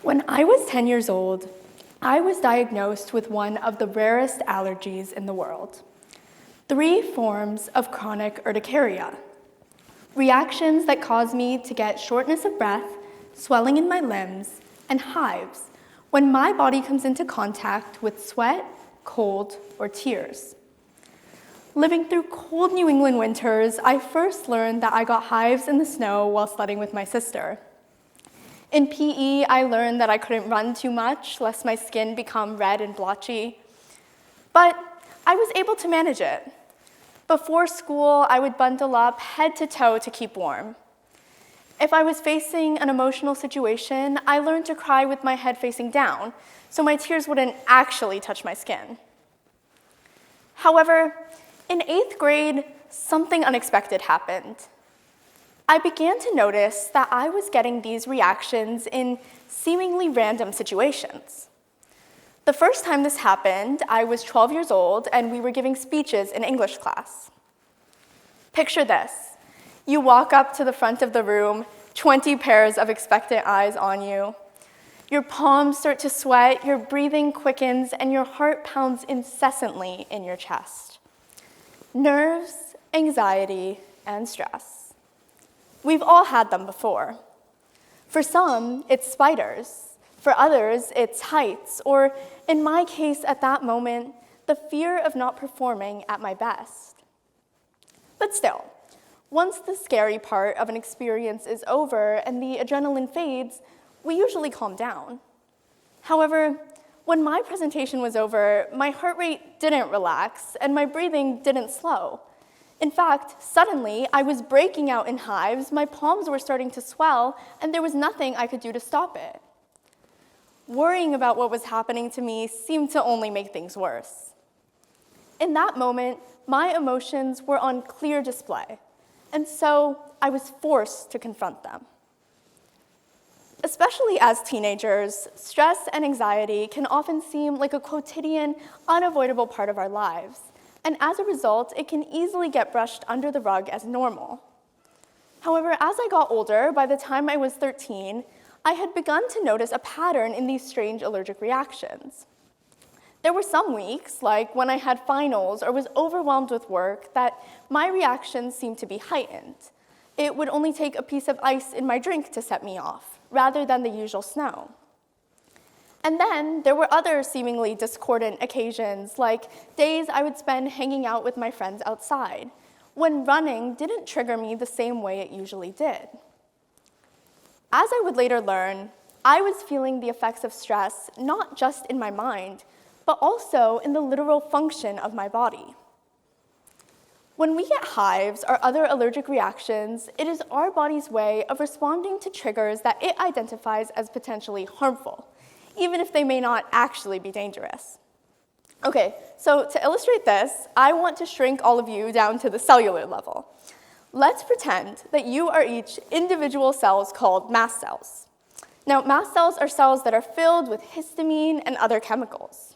When I was 10 years old, I was diagnosed with one of the rarest allergies in the world. 3 forms of chronic urticaria, reactions that cause me to get shortness of breath, swelling in my limbs, and hives when my body comes into contact with sweat, cold, or tears. Living through cold New England winters, I first learned that I got hives in the snow while sledding with my sister. In PE, I learned that I couldn't run too much lest my skin become red and blotchy. But I was able to manage it. Before school, I would bundle up head to toe to keep warm. If I was facing an emotional situation, I learned to cry with my head facing down, so my tears wouldn't actually touch my skin. However, in 8th grade, something unexpected happened. I began to notice that I was getting these reactions in seemingly random situations. The first time this happened, I was 12 years old and we were giving speeches in English class. Picture this. You walk up to the front of the room, 20 pairs of expectant eyes on you. Your palms start to sweat, your breathing quickens, and your heart pounds incessantly in your chest. Nerves, anxiety, and stress. We've all had them before. For some, it's spiders. For others, it's heights, or in my case at that moment, the fear of not performing at my best. But still, once the scary part of an experience is over and the adrenaline fades, we usually calm down. However, when my presentation was over, my heart rate didn't relax and my breathing didn't slow. In fact, suddenly, I was breaking out in hives, my palms were starting to swell, and there was nothing I could do to stop it. Worrying about what was happening to me seemed to only make things worse. In that moment, my emotions were on clear display, and so I was forced to confront them. Especially as teenagers, stress and anxiety can often seem like a quotidian, unavoidable part of our lives. And as a result, it can easily get brushed under the rug as normal. However, as I got older, by the time I was 13, I had begun to notice a pattern in these strange allergic reactions. There were some weeks, like when I had finals or was overwhelmed with work, that my reactions seemed to be heightened. It would only take a piece of ice in my drink to set me off, rather than the usual snow. And then there were other seemingly discordant occasions, like days I would spend hanging out with my friends outside, when running didn't trigger me the same way it usually did. As I would later learn, I was feeling the effects of stress not just in my mind, but also in the literal function of my body. When we get hives or other allergic reactions, it is our body's way of responding to triggers that it identifies as potentially harmful, even if they may not actually be dangerous. Okay, so to illustrate this, I want to shrink all of you down to the cellular level. Let's pretend that you are each individual cells called mast cells. Now, mast cells are cells that are filled with histamine and other chemicals.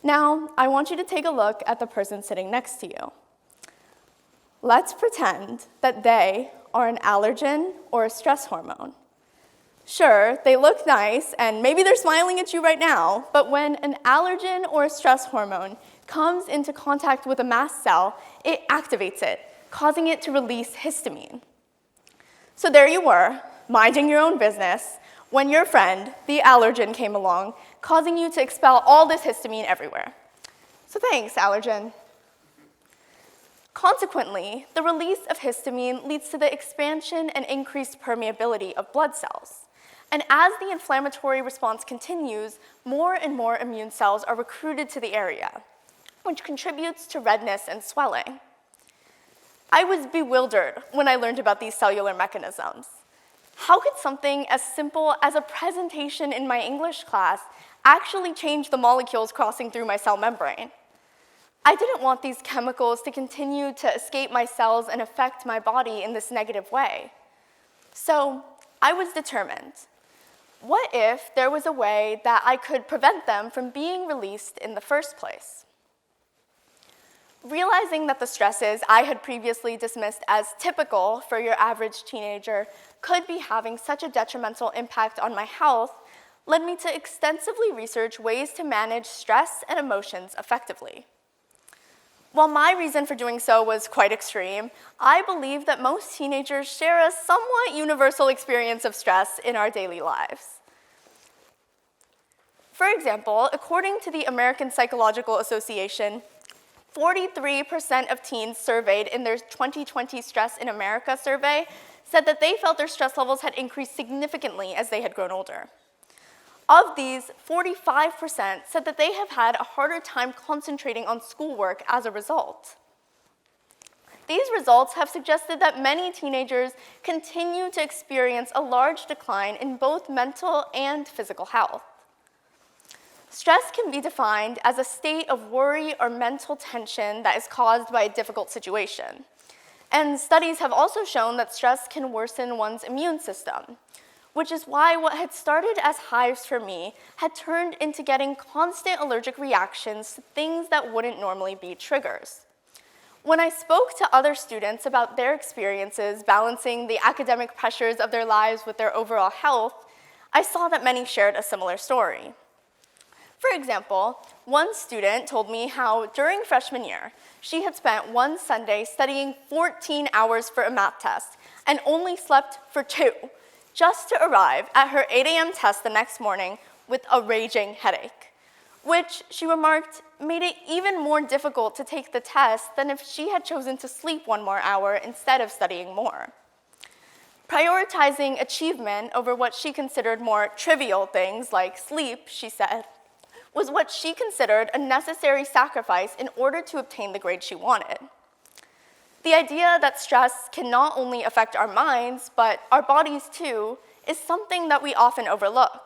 Now, I want you to take a look at the person sitting next to you. Let's pretend that they are an allergen or a stress hormone. Sure, they look nice, and maybe they're smiling at you right now, but when an allergen or a stress hormone comes into contact with a mast cell, it activates it, causing it to release histamine. So there you were, minding your own business, when your friend, the allergen, came along, causing you to expel all this histamine everywhere. So thanks, allergen. Consequently, the release of histamine leads to the expansion and increased permeability of blood cells. And as the inflammatory response continues, more and more immune cells are recruited to the area, which contributes to redness and swelling. I was bewildered when I learned about these cellular mechanisms. How could something as simple as a presentation in my English class actually change the molecules crossing through my cell membrane? I didn't want these chemicals to continue to escape my cells and affect my body in this negative way. So I was determined. What if there was a way that I could prevent them from being released in the first place? Realizing that the stresses I had previously dismissed as typical for your average teenager could be having such a detrimental impact on my health, led me to extensively research ways to manage stress and emotions effectively. While my reason for doing so was quite extreme, I believe that most teenagers share a somewhat universal experience of stress in our daily lives. For example, according to the American Psychological Association, 43% of teens surveyed in their 2020 Stress in America survey said that they felt their stress levels had increased significantly as they had grown older. Of these, 45% said that they have had a harder time concentrating on schoolwork as a result. These results have suggested that many teenagers continue to experience a large decline in both mental and physical health. Stress can be defined as a state of worry or mental tension that is caused by a difficult situation. And studies have also shown that stress can worsen one's immune system, which is why what had started as hives for me had turned into getting constant allergic reactions to things that wouldn't normally be triggers. When I spoke to other students about their experiences balancing the academic pressures of their lives with their overall health, I saw that many shared a similar story. For example, one student told me how during freshman year, she had spent one Sunday studying 14 hours for a math test and only slept for 2, just to arrive at her 8 a.m. test the next morning with a raging headache, which, she remarked, made it even more difficult to take the test than if she had chosen to sleep 1 more hour instead of studying more. Prioritizing achievement over what she considered more trivial things like sleep, she said, was what she considered a necessary sacrifice in order to obtain the grade she wanted. The idea that stress can not only affect our minds, but our bodies too, is something that we often overlook.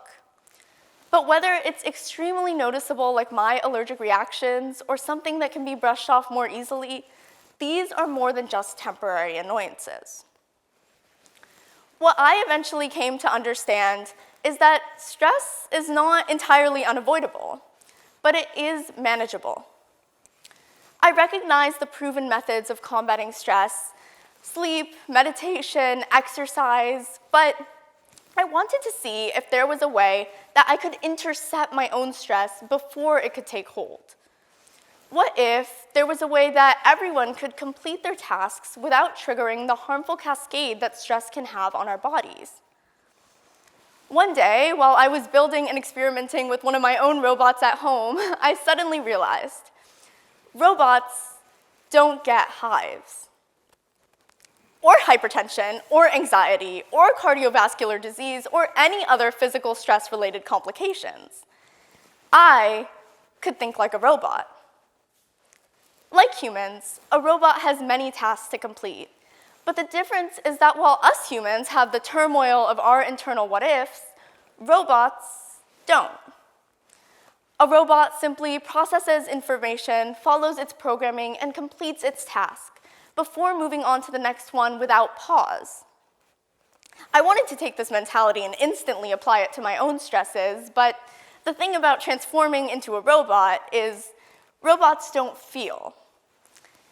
But whether it's extremely noticeable like my allergic reactions or something that can be brushed off more easily, these are more than just temporary annoyances. What I eventually came to understand is that stress is not entirely unavoidable, but it is manageable. I recognize the proven methods of combating stress, sleep, meditation, exercise, but I wanted to see if there was a way that I could intercept my own stress before it could take hold. What if there was a way that everyone could complete their tasks without triggering the harmful cascade that stress can have on our bodies? One day, while I was building and experimenting with one of my own robots at home, I suddenly realized robots don't get hives, or hypertension, or anxiety, or cardiovascular disease, or any other physical stress-related complications. I could think like a robot. Like humans, a robot has many tasks to complete, but the difference is that while us humans have the turmoil of our internal what-ifs, robots don't. A robot simply processes information, follows its programming, and completes its task before moving on to the next one without pause. I wanted to take this mentality and instantly apply it to my own stresses, but the thing about transforming into a robot is robots don't feel.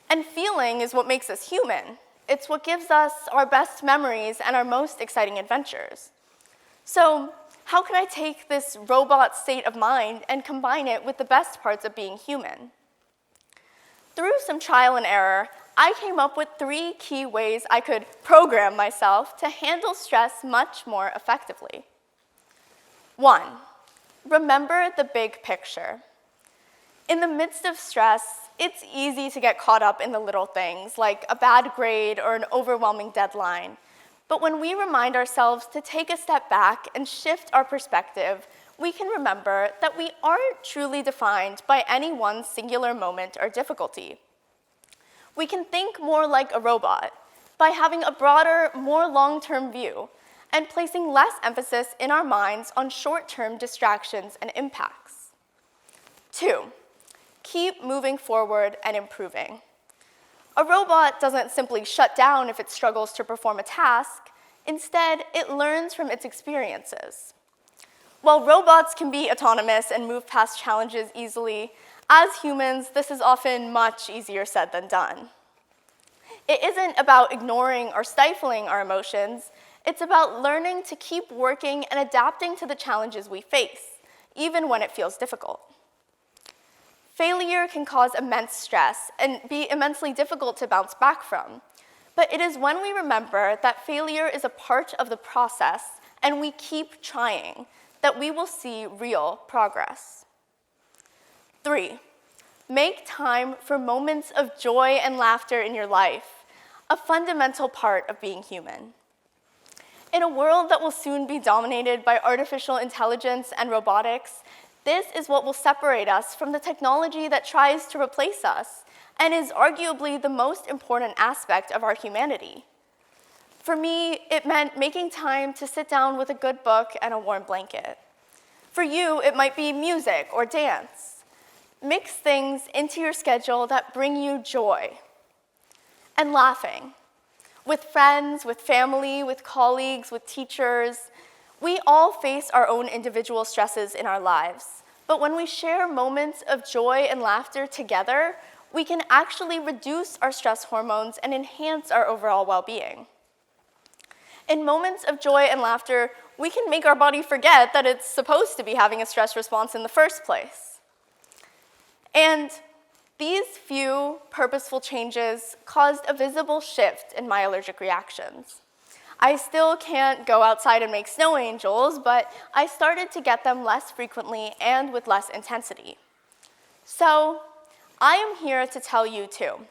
And feeling is what makes us human. It's what gives us our best memories and our most exciting adventures. So, how can I take this robot state of mind and combine it with the best parts of being human? Through some trial and error, I came up with 3 key ways I could program myself to handle stress much more effectively. 1, remember the big picture. In the midst of stress, it's easy to get caught up in the little things, like a bad grade or an overwhelming deadline. But when we remind ourselves to take a step back and shift our perspective, we can remember that we aren't truly defined by any one singular moment or difficulty. We can think more like a robot by having a broader, more long-term view and placing less emphasis in our minds on short-term distractions and impacts. 2, keep moving forward and improving. A robot doesn't simply shut down if it struggles to perform a task. Instead, it learns from its experiences. While robots can be autonomous and move past challenges easily, as humans, this is often much easier said than done. It isn't about ignoring or stifling our emotions. It's about learning to keep working and adapting to the challenges we face, even when it feels difficult. Failure can cause immense stress and be immensely difficult to bounce back from. But it is when we remember that failure is a part of the process and we keep trying that we will see real progress. 3, make time for moments of joy and laughter in your life, a fundamental part of being human. In a world that will soon be dominated by artificial intelligence and robotics, this is what will separate us from the technology that tries to replace us and is arguably the most important aspect of our humanity. For me, it meant making time to sit down with a good book and a warm blanket. For you, it might be music or dance. Mix things into your schedule that bring you joy. And laughing. With friends, with family, with colleagues, with teachers. We all face our own individual stresses in our lives. But when we share moments of joy and laughter together, we can actually reduce our stress hormones and enhance our overall well-being. In moments of joy and laughter, we can make our body forget that it's supposed to be having a stress response in the first place. And these few purposeful changes caused a visible shift in my allergic reactions. I still can't go outside and make snow angels, but I started to get them less frequently and with less intensity. So I am here to tell you too,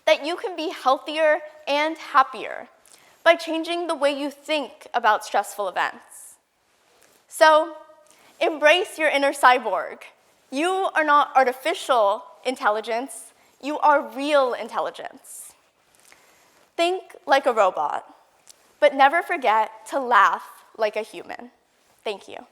that you can be healthier and happier by changing the way you think about stressful events. So embrace your inner cyborg. You are not artificial intelligence, you are real intelligence. Think like a robot, but never forget to laugh like a human. Thank you.